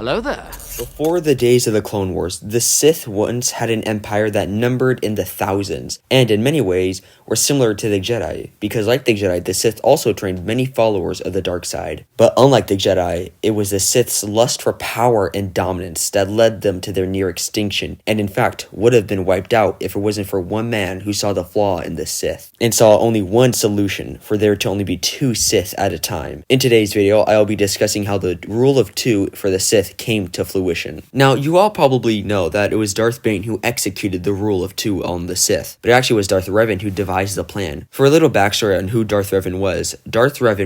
Hello there. Before the days of the Clone Wars, the Sith once had an empire that numbered in the thousands, and in many ways were similar to the Jedi, because like the Jedi, the Sith also trained many followers of the dark side. But unlike the Jedi, it was the Sith's lust for power and dominance that led them to their near extinction, and in fact would have been wiped out if it wasn't for one man who saw the flaw in the Sith, and saw only one solution, for there to only be two Sith at a time. In today's video, I'll be discussing how the rule of two for the Sith came to fruition. Now, you all probably know that it was Darth Bane who executed the rule of two on the Sith, but it actually was Darth Revan who devised the plan. For a little backstory on who Darth Revan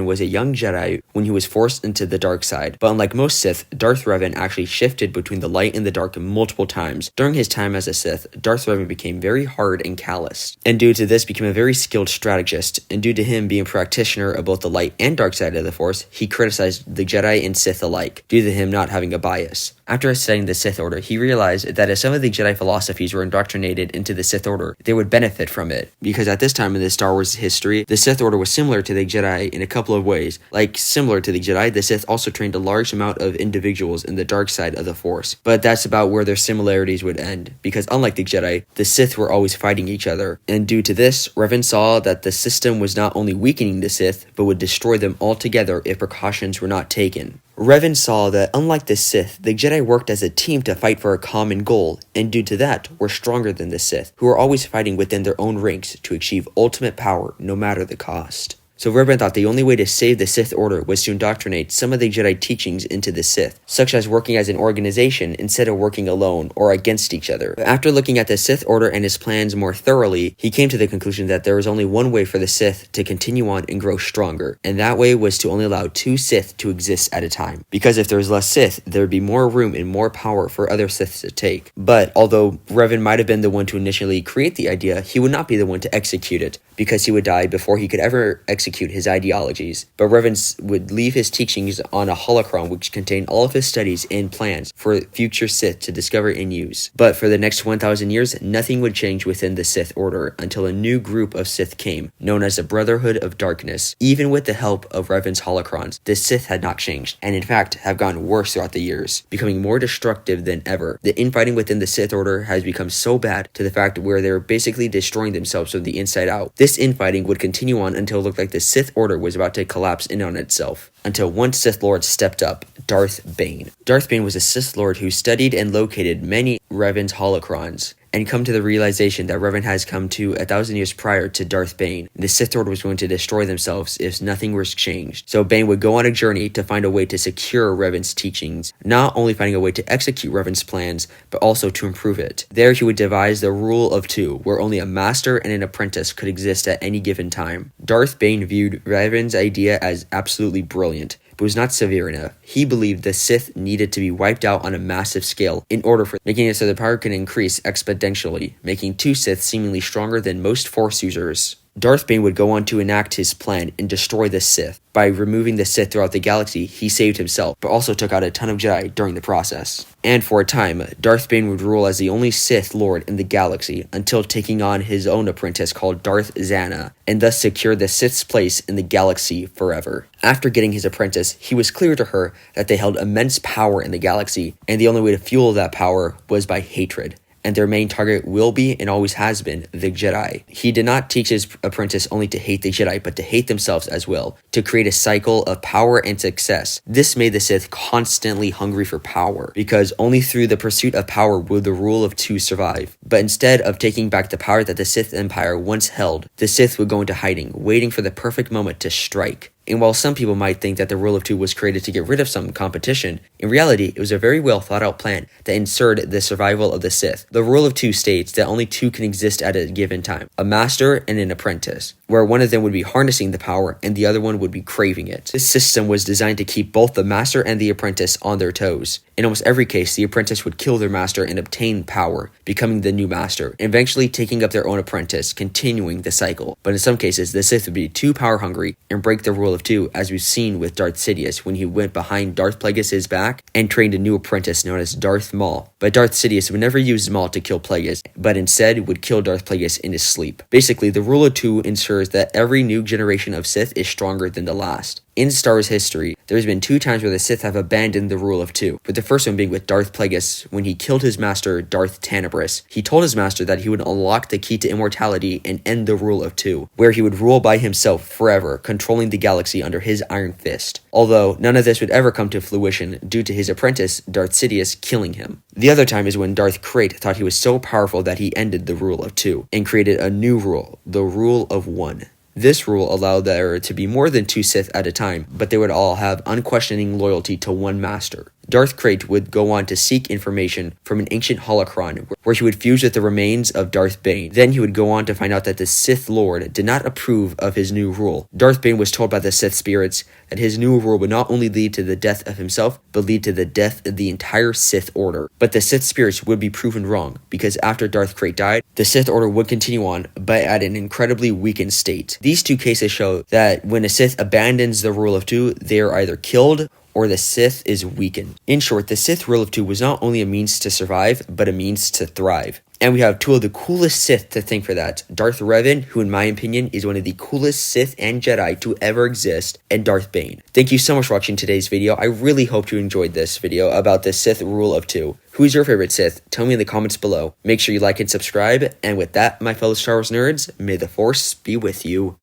was a young Jedi when he was forced into the dark side, but unlike most Sith, Darth Revan actually shifted between the light and the dark multiple times. During his time as a Sith, Darth Revan became very hard and callous, and due to this became a very skilled strategist, and due to him being a practitioner of both the light and dark side of the Force, he criticized the Jedi and Sith alike, due to him not having a bias. After studying the Sith Order, he realized that if some of the Jedi philosophies were indoctrinated into the Sith Order, they would benefit from it. Because at this time in the Star Wars history, the Sith Order was similar to the Jedi in a couple of ways. Like, similar to the Jedi, the Sith also trained a large amount of individuals in the dark side of the Force. But that's about where their similarities would end, because unlike the Jedi, the Sith were always fighting each other. And due to this, Revan saw that the system was not only weakening the Sith, but would destroy them altogether if precautions were not taken. Revan saw that, unlike the Sith, the Jedi worked as a team to fight for a common goal, and due to that, were stronger than the Sith, who were always fighting within their own ranks to achieve ultimate power no matter the cost. So Revan thought the only way to save the Sith Order was to indoctrinate some of the Jedi teachings into the Sith, such as working as an organization instead of working alone or against each other. But after looking at the Sith Order and his plans more thoroughly, he came to the conclusion that there was only one way for the Sith to continue on and grow stronger, and that way was to only allow two Sith to exist at a time. Because if there was less Sith, there would be more room and more power for other Siths to take. But although Revan might have been the one to initially create the idea, he would not be the one to execute it, because he would die before he could ever execute his ideologies. But Revan would leave his teachings on a holocron which contained all of his studies and plans for future Sith to discover and use. But for the next 1,000 years, nothing would change within the Sith Order until a new group of Sith came, known as the Brotherhood of Darkness. Even with the help of Revan's holocrons, the Sith had not changed, and in fact have gotten worse throughout the years, becoming more destructive than ever. The infighting within the Sith Order has become so bad to the fact where they're basically destroying themselves from the inside out. This infighting would continue on until it looked like the Sith Order was about to collapse in on itself, until one Sith Lord stepped up, Darth Bane. Darth Bane was a Sith Lord who studied and located many Revan's holocrons, and come to the realization that Revan has come to 1,000 years prior to Darth Bane. The Sith Order was going to destroy themselves if nothing was changed. So Bane would go on a journey to find a way to secure Revan's teachings, not only finding a way to execute Revan's plans, but also to improve it. There he would devise the rule of two, where only a master and an apprentice could exist at any given time. Darth Bane viewed Revan's idea as absolutely brilliant, but was not severe enough. He believed the Sith needed to be wiped out on a massive scale in order for making it so the power can increase exponentially, making two Sith seemingly stronger than most Force users. Darth Bane would go on to enact his plan and destroy the Sith. By removing the Sith throughout the galaxy, he saved himself, but also took out a ton of Jedi during the process. And for a time, Darth Bane would rule as the only Sith Lord in the galaxy, until taking on his own apprentice called Darth Zana, and thus secured the Sith's place in the galaxy forever. After getting his apprentice, he was clear to her that they held immense power in the galaxy, and the only way to fuel that power was by hatred. And their main target will be, and always has been, the Jedi. He did not teach his apprentice only to hate the Jedi, but to hate themselves as well, to create a cycle of power and success. This made the Sith constantly hungry for power, because only through the pursuit of power would the rule of two survive. But instead of taking back the power that the Sith Empire once held, the Sith would go into hiding, waiting for the perfect moment to strike. And while some people might think that the rule of two was created to get rid of some competition, in reality, it was a very well thought out plan that ensured the survival of the Sith. The rule of two states that only two can exist at a given time, a master and an apprentice, where one of them would be harnessing the power and the other one would be craving it. This system was designed to keep both the master and the apprentice on their toes. In almost every case, the apprentice would kill their master and obtain power, becoming the new master, eventually taking up their own apprentice, continuing the cycle. But in some cases, the Sith would be too power hungry and break the rule of two, as we've seen with Darth Sidious when he went behind Darth Plagueis' back and trained a new apprentice known as Darth Maul. But Darth Sidious would never use Maul to kill Plagueis, but instead would kill Darth Plagueis in his sleep. Basically, the rule of two ensures that every new generation of Sith is stronger than the last. In Star Wars history, there's been 2 times where the Sith have abandoned the rule of 2, with the first one being with Darth Plagueis when he killed his master Darth Tanabris. He told his master that he would unlock the key to immortality and end the rule of 2, where he would rule by himself forever, controlling the galaxy under his iron fist. Although, none of this would ever come to fruition due to his apprentice Darth Sidious killing him. The other time is when Darth Krayt thought he was so powerful that he ended the rule of 2, and created a new rule, the rule of 1. This rule allowed there to be more than 2 Sith at a time, but they would all have unquestioning loyalty to one master. Darth Krayt would go on to seek information from an ancient holocron, where he would fuse with the remains of Darth Bane. Then he would go on to find out that the Sith Lord did not approve of his new rule. Darth Bane was told by the Sith spirits that his new rule would not only lead to the death of himself, but lead to the death of the entire Sith Order. But the Sith spirits would be proven wrong, because after Darth Krayt died, the Sith Order would continue on, but at an incredibly weakened state. These 2 cases show that when a Sith abandons the rule of 2, they are either killed or the Sith is weakened. In short, the Sith rule of 2 was not only a means to survive, but a means to thrive. And we have 2 of the coolest Sith to thank for that. Darth Revan, who in my opinion is one of the coolest Sith and Jedi to ever exist, and Darth Bane. Thank you so much for watching today's video. I really hope you enjoyed this video about the Sith rule of 2. Who's your favorite Sith? Tell me in the comments below. Make sure you like and subscribe. And with that, my fellow Star Wars nerds, may the Force be with you.